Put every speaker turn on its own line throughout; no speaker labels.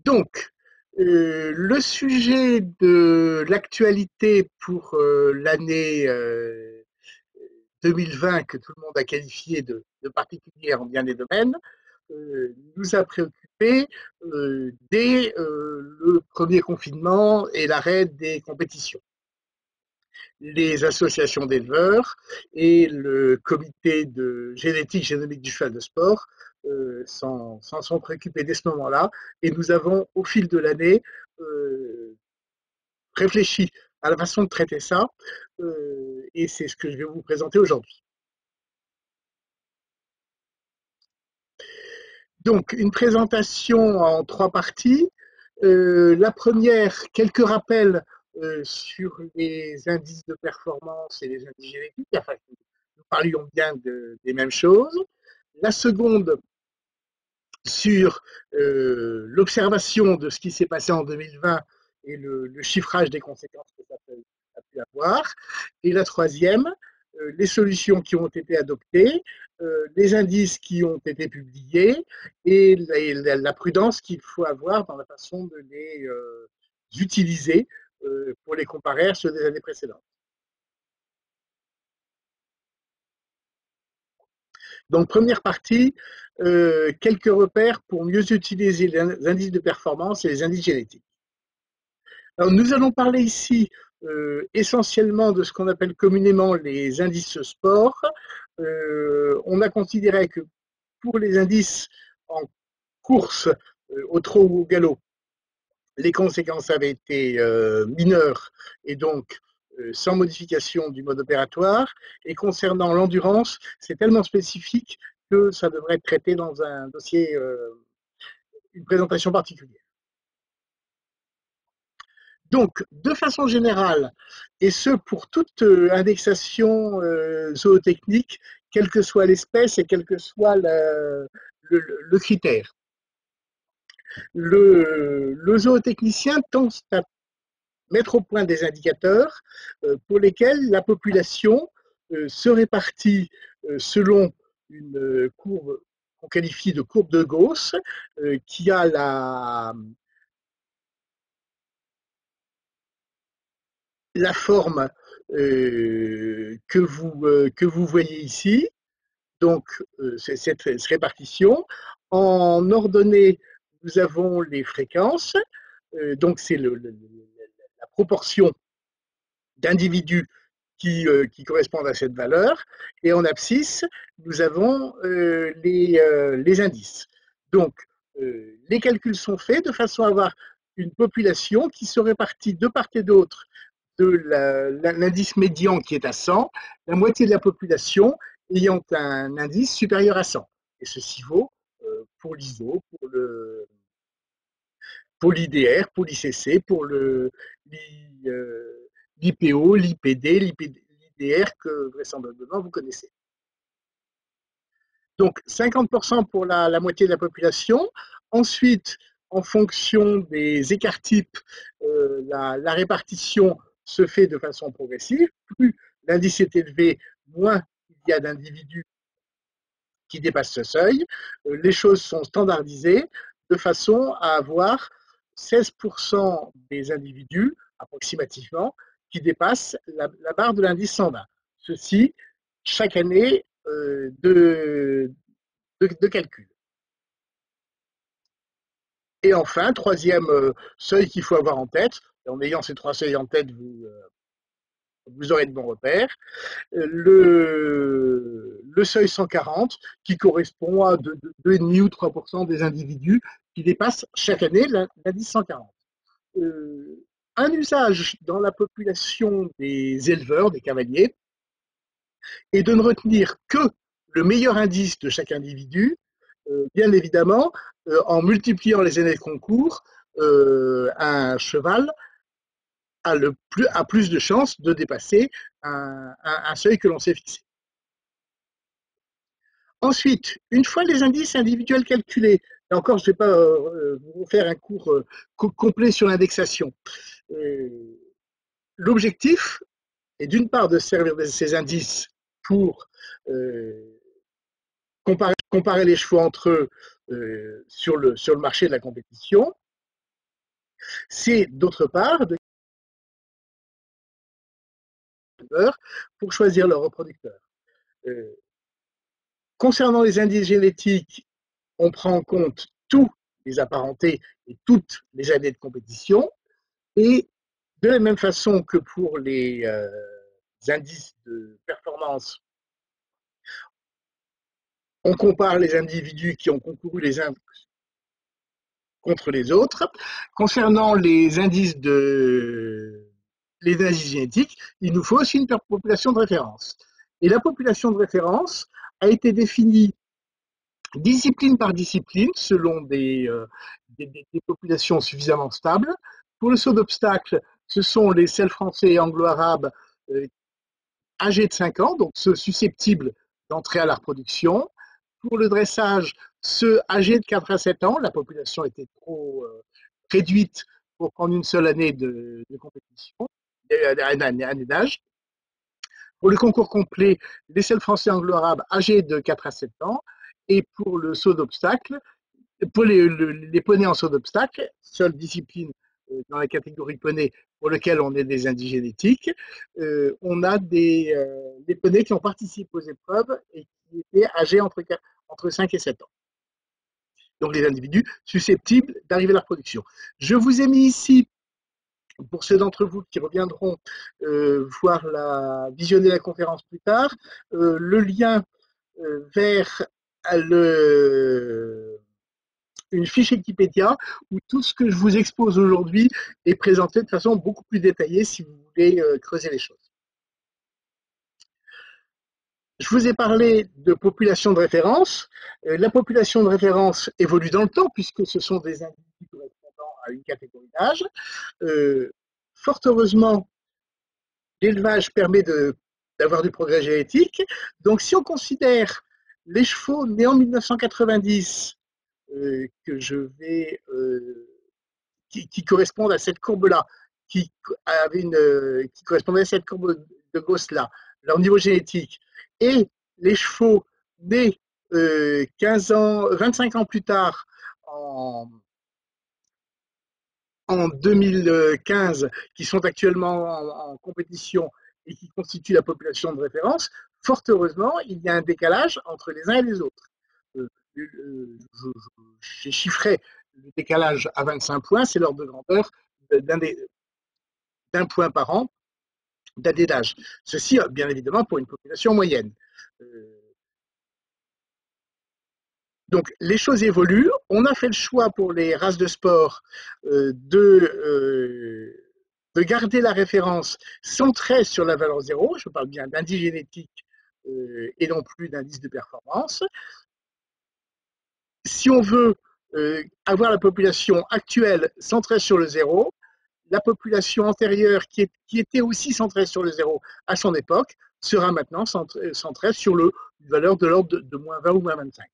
Donc, le sujet de l'actualité pour l'année 2020 que tout le monde a qualifié de particulière en bien des domaines, nous a préoccupés dès le premier confinement et l'arrêt des compétitions. Les associations d'éleveurs et le comité de génétique génomique du cheval de sport s'en sont préoccupés dès ce moment-là. Et nous avons, au fil de l'année, réfléchi à la façon de traiter ça. Et c'est ce que je vais vous présenter aujourd'hui. Donc, une présentation en 3 parties. La première, quelques rappels sur les indices de performance et les indices génétiques, afin que nous parlions bien des mêmes choses. La seconde, sur l'observation de ce qui s'est passé en 2020 et le chiffrage des conséquences que ça a pu avoir. Et la troisième, les solutions qui ont été adoptées, les indices qui ont été publiés et la prudence qu'il faut avoir dans la façon de les utiliser pour les comparer à ceux des années précédentes. Donc, première partie, quelques repères pour mieux utiliser les indices de performance et les indices génétiques. Alors, nous allons parler ici essentiellement de ce qu'on appelle communément les indices sport. On a considéré que pour les indices en course, au trot ou au galop, les conséquences avaient été mineures et donc sans modification du mode opératoire. Et concernant l'endurance, c'est tellement spécifique que ça devrait être traité dans un dossier, une présentation particulière. Donc, de façon générale, et ce pour toute indexation zootechnique, quelle que soit l'espèce et quel que soit le critère, le zootechnicien tend à mettre au point des indicateurs pour lesquels la population se répartit selon une courbe qu'on qualifie de courbe de Gauss, qui a la forme que vous voyez ici. Donc, cette répartition. En ordonnée, nous avons les fréquences. Donc, c'est la proportion d'individus qui correspondent à cette valeur. Et en abscisse, nous avons les indices. Donc, les calculs sont faits de façon à avoir une population qui se répartit de part et d'autre de l'indice médian qui est à 100, la moitié de la population ayant un indice supérieur à 100. Et ceci vaut pour l'ISO, pour l'IDR, pour l'ICC, pour l'IPO, l'IPD, l'IDR que vraisemblablement vous connaissez. Donc 50% pour la moitié de la population. Ensuite, en fonction des écarts types, la répartition se fait de façon progressive. Plus l'indice est élevé, moins il y a d'individus qui dépassent ce seuil. Les choses sont standardisées de façon à avoir 16% des individus, approximativement, qui dépassent la barre de l'indice 120. Ceci, chaque année de calcul. Et enfin, troisième seuil qu'il faut avoir en tête, et en ayant ces trois seuils en tête, vous aurez de bons repères, le seuil 140 qui correspond à 2,5 ou 3% des individus qui dépassent chaque année l'indice 140. Un usage dans la population des éleveurs, des cavaliers, est de ne retenir que le meilleur indice de chaque individu, bien évidemment, en multipliant les années de concours, un cheval a plus de chances de dépasser un seuil que l'on s'est fixé. Ensuite, une fois les indices individuels calculés, là encore, je ne vais pas vous faire un cours complet sur l'indexation. L'objectif est d'une part de servir ces indices pour comparer les chevaux entre eux sur le marché de la compétition, c'est d'autre part de pour choisir leur reproducteur. Euh, Concernant les indices génétiques, on prend en compte tous les apparentés et toutes les années de compétition. Et de la même façon que pour les indices de performance, on compare les individus qui ont concouru les uns contre les autres. Concernant les indices génétiques, il nous faut aussi une population de référence. Et la population de référence a été définie discipline par discipline selon des populations suffisamment stables. Pour le saut d'obstacle, ce sont les selles français et anglo-arabes âgés de 5 ans, donc ceux susceptibles d'entrer à la reproduction. Pour le dressage, ceux âgés de 4 à 7 ans, la population était trop réduite pour prendre une seule année de compétition, année d'âge. Pour le concours complet, les selles français anglo-arabes âgés de 4 à 7 ans. Et pour le saut d'obstacle, pour les poneys en saut d'obstacle, seule discipline dans la catégorie poney pour lequel on est des indices génétiques, on a des poneys qui ont participé aux épreuves et qui étaient âgés entre 5 et 7 ans. Donc les individus susceptibles d'arriver à la reproduction. Je vous ai mis ici, pour ceux d'entre vous qui reviendront visionner la conférence plus tard, le lien vers une fiche Wikipédia où tout ce que je vous expose aujourd'hui est présenté de façon beaucoup plus détaillée si vous voulez creuser les choses. Je vous ai parlé de population de référence. La population de référence évolue dans le temps puisque ce sont des individus correspondant à une catégorie d'âge. Fort heureusement, l'élevage permet d'avoir du progrès génétique. Donc si on considère les chevaux nés en 1990 que je vais qui correspondent à cette courbe-là, qui correspondait à cette courbe de Gauss-là, leur niveau génétique, et les chevaux nés 25 ans plus tard, en 2015, qui sont actuellement en compétition et qui constituent la population de référence, fort heureusement, il y a un décalage entre les uns et les autres. J'ai chiffré le décalage à 25 points, c'est l'ordre de grandeur d'un point par an d'année d'âge. Ceci, bien évidemment, pour une population moyenne. Donc, les choses évoluent. On a fait le choix pour les races de sport de garder la référence centrée sur la valeur zéro. Je parle bien d'indice génétique et non plus d'indice de performance. Si on veut avoir la population actuelle centrée sur le zéro, la population antérieure qui était aussi centrée sur le zéro à son époque sera maintenant centrée sur une valeur de l'ordre de moins 20 ou moins 25.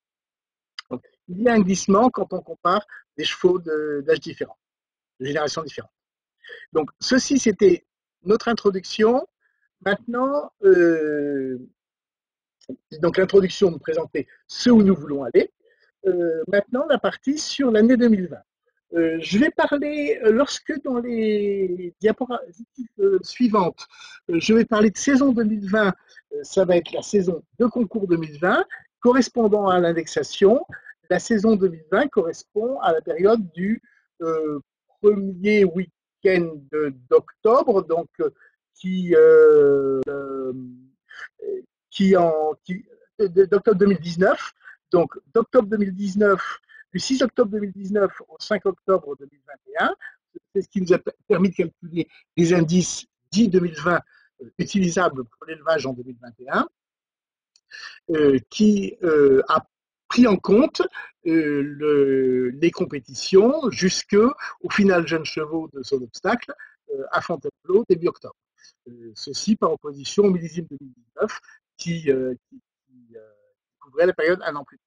Donc, il y a un glissement quand on compare des chevaux d'âge différents, de générations différentes. Donc, ceci, c'était notre introduction. Maintenant, donc l'introduction nous présentait ce où nous voulons aller. Maintenant, la partie sur l'année 2020. Je vais parler, lorsque dans les diapositives suivantes, je vais parler de saison 2020, ça va être la saison de concours 2020, correspondant à l'indexation. La saison 2020 correspond à la période du premier week-end d'octobre, donc qui d'octobre 2019. Donc, d'octobre 2019, du 6 octobre 2019 au 5 octobre 2021. C'est ce qui nous a permis de calculer les indices dits 2020 utilisables pour l'élevage en 2021, qui a pris en compte les compétitions jusqu'au final jeunes chevaux de son obstacle à Fontainebleau début octobre. Ceci par opposition au millésime 2019 qui couvrait la période un an plus tard.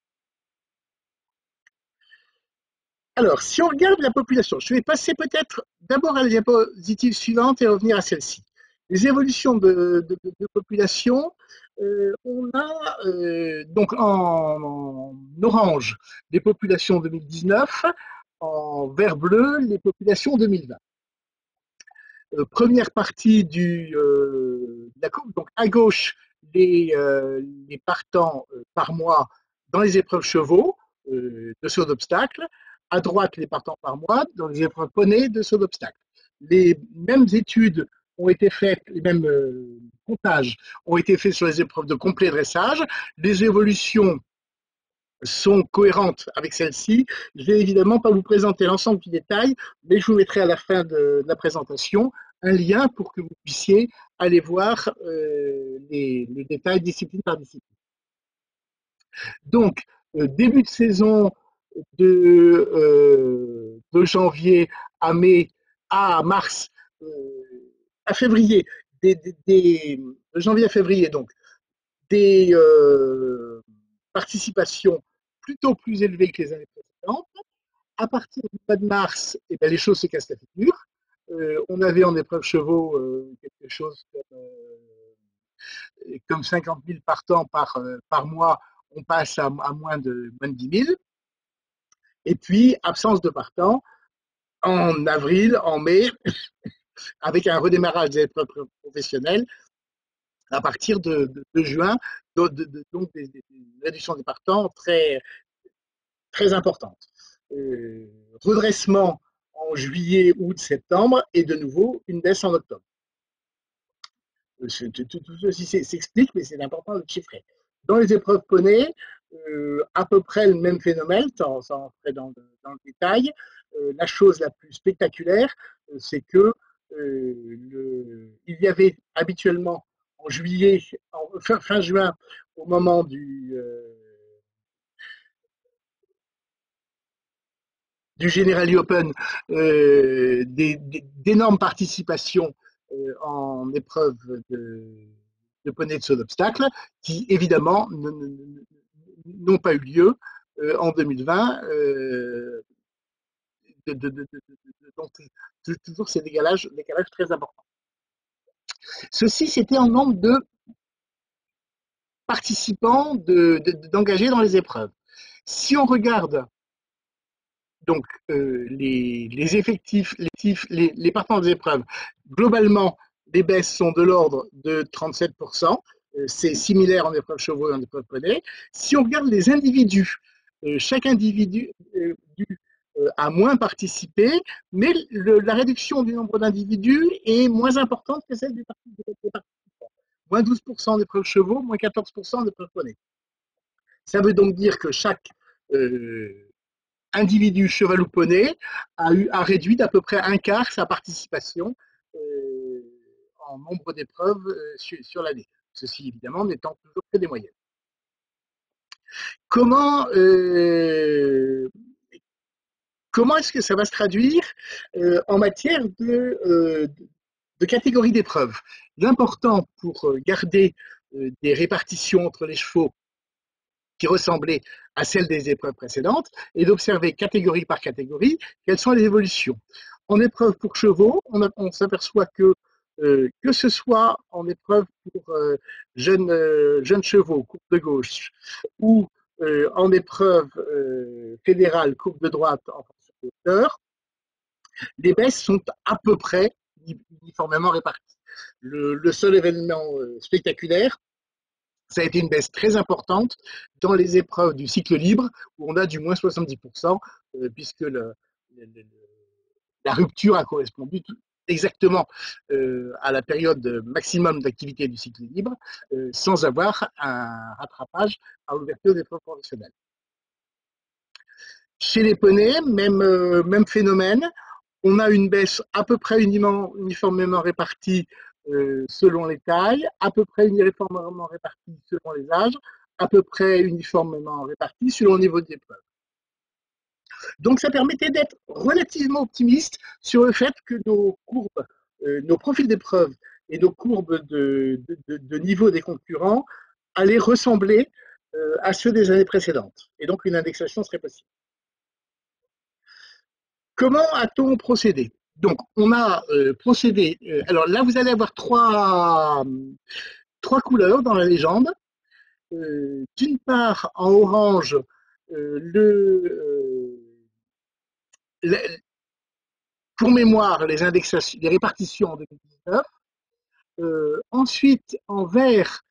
Alors, si on regarde la population, je vais passer peut-être d'abord à la diapositive suivante et revenir à celle-ci. Les évolutions de population, on a donc en orange les populations 2019, en vert bleu les populations 2020. Première partie de la courbe, donc à gauche, les partants par mois dans les épreuves chevaux de saut d'obstacle, à droite les partants par mois dans les épreuves poney de saut d'obstacle. Les mêmes études ont été faites, les mêmes comptages ont été faits sur les épreuves de complet dressage. Les évolutions sont cohérentes avec celle-ci. Je ne vais évidemment pas vous présenter l'ensemble du détail, mais je vous mettrai à la fin de la présentation un lien pour que vous puissiez aller voir les détails discipline par discipline. Donc, début de saison de janvier à mai, à mars, euh, à février, de janvier à février, donc, des participations plutôt plus élevées que les années précédentes. À partir du mois de mars, eh ben, les choses se cassent la figure. On avait en épreuve chevaux quelque chose comme 50 000 partants par mois. On passe à moins de 10 000. Et puis, absence de partants en avril, en mai, avec un redémarrage des épreuves professionnelles à partir de juin, donc des réductions des partants très, très importantes. Redressement en juillet, août, septembre, et de nouveau une baisse en octobre. Tout ceci s'explique, mais c'est important de chiffrer. Dans les épreuves poney, à peu près le même phénomène, sans entrer dans le détail. La chose la plus spectaculaire, c'est que il y avait habituellement en juillet, fin juin, au moment du Generali Open, d'énormes participations en épreuve de poney de saut d'obstacle, qui évidemment n'ont pas eu lieu en 2020. Donc, toujours ces décalages très importants. Ceci, c'était en nombre de participants d'engagés dans les épreuves. Si on regarde donc les effectifs, les partants des épreuves, globalement, les baisses sont de l'ordre de 37%. C'est similaire en épreuve chevaux et en épreuve poney. Si on regarde les individus, chaque individu a moins participé, mais la réduction du nombre d'individus est moins importante que celle des participants. Moins 12% d'épreuves chevaux, moins 14% d'épreuves poney. Ça veut donc dire que chaque individu cheval ou poney a réduit d'à peu près un quart sa participation en nombre d'épreuves sur l'année. Ceci, évidemment, n'étant toujours que des moyennes. Comment, comment est-ce que ça va se traduire en matière de catégorie d'épreuves? L'important pour garder des répartitions entre les chevaux qui ressemblaient à celles des épreuves précédentes et d'observer catégorie par catégorie quelles sont les évolutions. En épreuve pour chevaux, on s'aperçoit que ce soit en épreuve pour jeunes chevaux, courbe de gauche, ou en épreuve fédérale, courbe de droite en fonction de hauteur, les baisses sont à peu près uniformément réparties. Le seul événement spectaculaire, ça a été une baisse très importante dans les épreuves du cycle libre, où on a du moins 70%, puisque la rupture a correspondu exactement à la période maximum d'activité du cycle libre, sans avoir un rattrapage à l'ouverture des épreuves professionnelles. Chez les poneys, même phénomène, on a une baisse à peu près uniformément répartie selon les tailles, à peu près uniformément répartie selon les âges, à peu près uniformément répartie selon le niveau d'épreuve. Donc ça permettait d'être relativement optimiste sur le fait que nos courbes, nos profils d'épreuve et nos courbes de niveau des concurrents allaient ressembler à ceux des années précédentes. Et donc une indexation serait possible. Comment a-t-on procédé? Donc, on a procédé. Alors là, vous allez avoir trois couleurs dans la légende. D'une part, en orange, pour mémoire, les répartitions en 2019. Ensuite, en vert,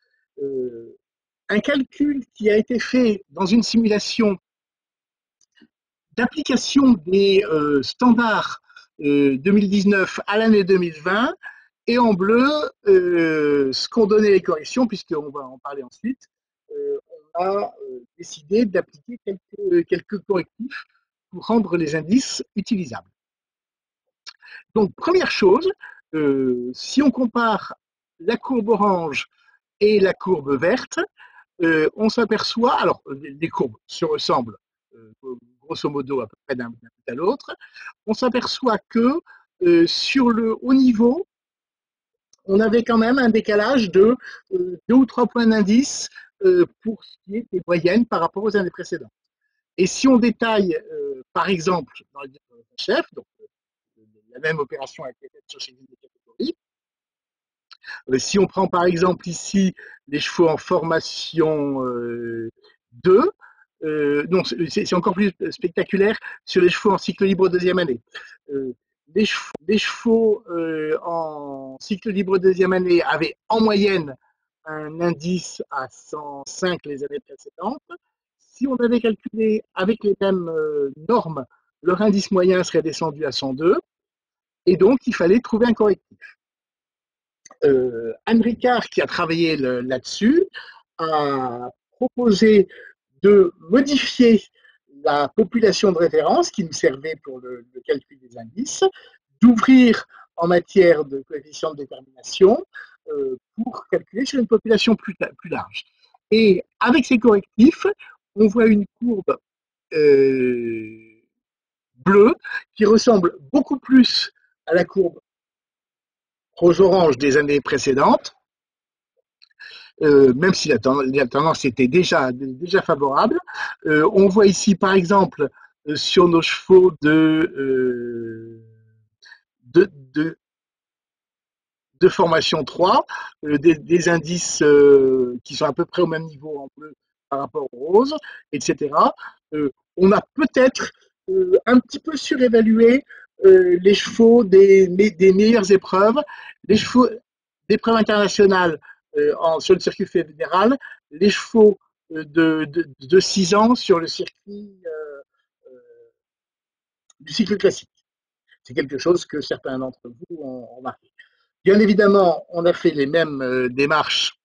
un calcul qui a été fait dans une simulation d'application des standards 2019 à l'année 2020, et en bleu, ce qu'ont donné les corrections, puisqu'on va en parler ensuite, on a décidé d'appliquer quelques correctifs pour rendre les indices utilisables. Donc, première chose, si on compare la courbe orange et la courbe verte, on s'aperçoit, alors les courbes se ressemblent grosso modo à peu près d'un bout à l'autre, on s'aperçoit que sur le haut niveau, on avait quand même un décalage de 2 ou 3 points d'indice pour ce qui est des moyennes par rapport aux années précédentes. Et si on détaille, par exemple, dans le chef, donc la même opération a été faite sur chacune des catégories. Si on prend par exemple ici les chevaux en formation 2, non, c'est encore plus spectaculaire sur les chevaux en cycle libre deuxième année. Les chevaux en cycle libre deuxième année avaient en moyenne un indice à 105 les années précédentes. Si on avait calculé avec les mêmes normes, leur indice moyen serait descendu à 102, et donc il fallait trouver un correctif. Anne Ricard, qui a travaillé là-dessus, a proposé de modifier la population de référence qui nous servait pour le calcul des indices, d'ouvrir en matière de coefficient de détermination pour calculer sur une population plus large. Et avec ces correctifs, on voit une courbe bleue qui ressemble beaucoup plus à la courbe rouge-orange des années précédentes, même si la tendance était déjà favorable. On voit ici, par exemple, sur nos chevaux de, de, de formation 3, des indices qui sont à peu près au même niveau en bleu par rapport au rose, etc. On a peut-être un petit peu surévalué les chevaux des meilleures épreuves, les chevaux d'épreuves internationales sur le circuit fédéral, les chevaux de 6 ans sur le circuit du cycle classique. C'est quelque chose que certains d'entre vous ont remarqué. Bien évidemment, on a fait les mêmes démarches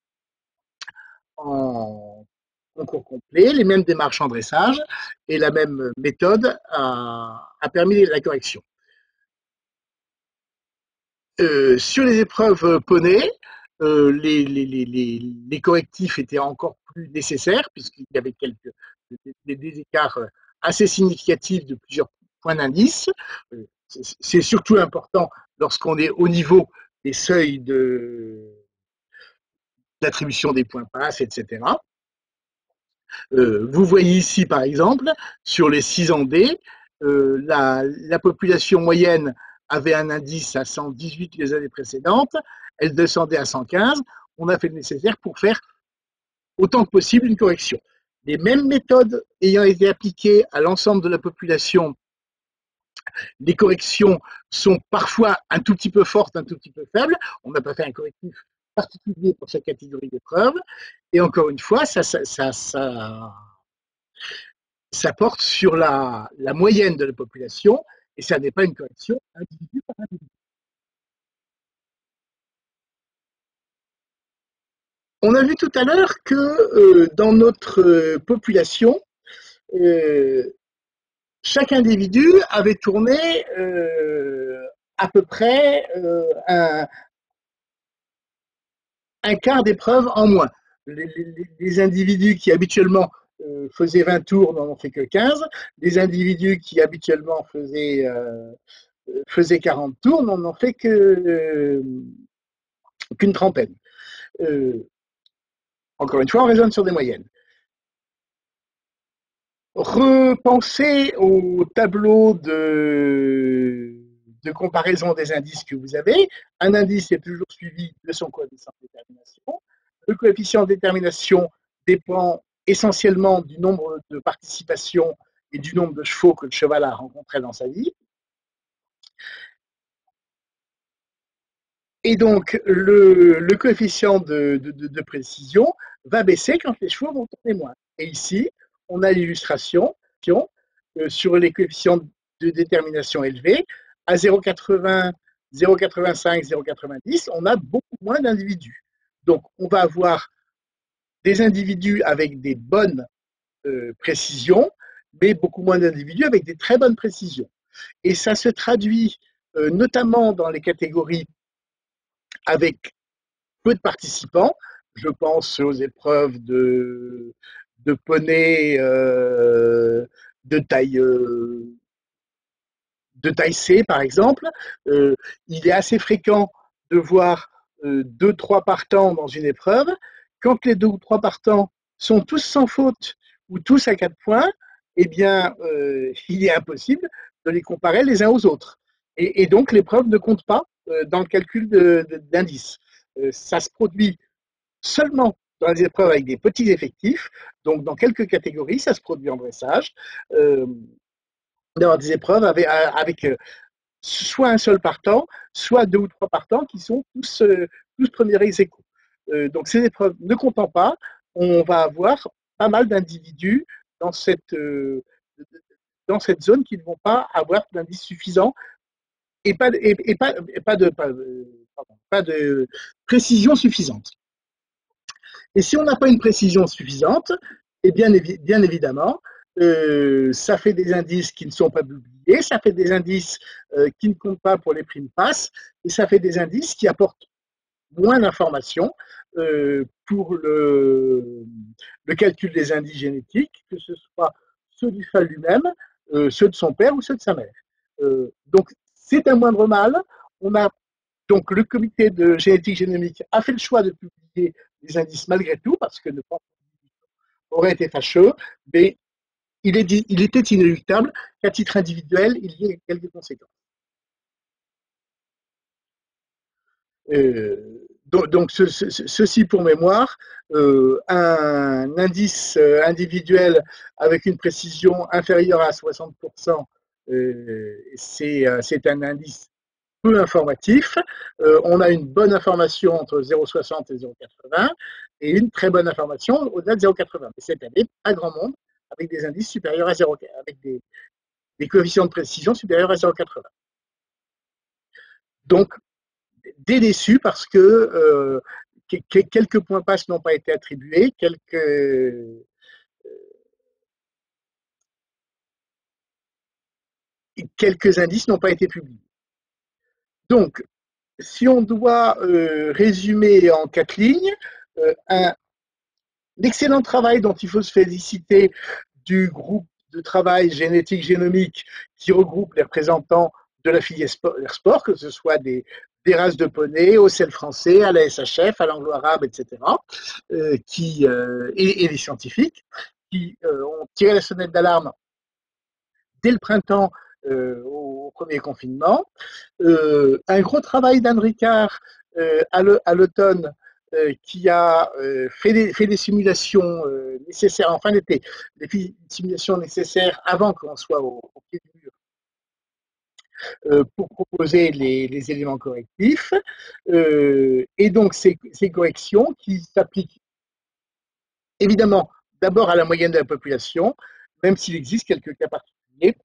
en concours complet, les mêmes démarches en dressage, et la même méthode a permis la correction. Sur les épreuves poney, les correctifs étaient encore plus nécessaires, puisqu'il y avait des écarts assez significatifs de plusieurs points d'indice. C'est surtout important lorsqu'on est au niveau des seuils d'attribution des points passes, etc. Vous voyez ici, par exemple, sur les 6 ans D, la population moyenne avait un indice à 118 les années précédentes, elle descendait à 115. On a fait le nécessaire pour faire autant que possible une correction. Les mêmes méthodes ayant été appliquées à l'ensemble de la population, les corrections sont parfois un tout petit peu fortes, un tout petit peu faibles. On n'a pas fait un correctif particulier pour chaque catégorie d'épreuve. Et encore une fois, ça porte sur la moyenne de la population, et ça n'est pas une correction individu par individu. On a vu tout à l'heure que dans notre population, chaque individu avait tourné à peu près un quart d'épreuve en moins. Les individus qui habituellement faisaient 20 tours n'en ont fait que 15. Les individus qui habituellement faisaient 40 tours n'en ont fait qu'une trentaine. Encore une fois, on raisonne sur des moyennes. Repensez au tableau de comparaison des indices que vous avez. Un indice est toujours suivi de son coefficient de détermination. Le coefficient de détermination dépend essentiellement du nombre de participations et du nombre de chevaux que le cheval a rencontré dans sa vie. Et donc, le coefficient de précision va baisser quand les chevaux vont tourner moins. Et ici, on a l'illustration sur les coefficients de détermination élevés. À 0,80, 0,85, 0,90, on a beaucoup moins d'individus. Donc, on va avoir des individus avec des bonnes précisions, mais beaucoup moins d'individus avec des très bonnes précisions. Et ça se traduit notamment dans les catégories avec peu de participants. Je pense aux épreuves de poney de taille C, par exemple. Il est assez fréquent de voir deux, trois partants dans une épreuve. Quand les deux ou trois partants sont tous sans faute ou tous à 4 points, eh bien, il est impossible de les comparer les uns aux autres. Et donc, l'épreuve ne compte pas dans le calcul d'indices. Ça se produit seulement dans les épreuves avec des petits effectifs. Donc, dans quelques catégories, ça se produit en dressage, d'avoir des épreuves avec soit un seul partant, soit deux ou trois partants qui sont tous premiers ex aequo. Donc, ces épreuves ne comptant pas, on va avoir pas mal d'individus dans dans cette zone qui ne vont pas avoir d'indices suffisants pas de précision suffisante. Et si on n'a pas une précision suffisante, et bien évidemment, ça fait des indices qui ne sont pas publiés, ça fait des indices qui ne comptent pas pour les primes passes, et ça fait des indices qui apportent moins d'informations pour le calcul des indices génétiques, que ce soit ceux du cheval lui-même, ceux de son père ou ceux de sa mère. Donc, c'est un moindre mal. On a donc le comité de génétique génomique a fait le choix de publier des indices malgré tout, parce que ne pas aurait été fâcheux, mais il était inéluctable qu'à titre individuel, il y ait quelques conséquences. Donc ceci pour mémoire, un indice individuel avec une précision inférieure à 60%, c'est un indice peu informatif. On a une bonne information entre 0,60 et 0,80 et une très bonne information au-delà de 0,80. Mais cette année, pas grand monde avec des indices supérieurs à 0, avec des coefficients de précision supérieurs à 0,80. Donc, des déçus parce que quelques points passes n'ont pas été attribués, quelques indices n'ont pas été publiés. Donc, si on doit résumer en 4 lignes, un excellent travail dont il faut se féliciter du groupe de travail génétique génomique qui regroupe les représentants de la filière sport, que ce soit des races de poney, au sel français, à la SHF, à l'anglo-arabe, etc., et les scientifiques qui ont tiré la sonnette d'alarme dès le printemps au premier confinement. Un gros travail d'Anne Ricard à l'automne qui a fait des simulations nécessaires en fin d'été, des simulations nécessaires avant qu'on soit au pied du mur pour proposer les éléments correctifs. Et donc ces corrections qui s'appliquent évidemment d'abord à la moyenne de la population, même s'il existe quelques cas particuliers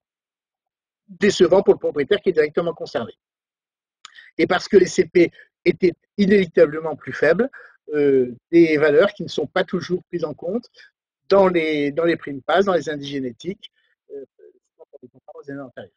décevants pour le propriétaire qui est directement concerné. Et parce que les CP étaient inéluctablement plus faibles, des valeurs qui ne sont pas toujours prises en compte dans les primes passes, dans les indices génétiques, aux années antérieures.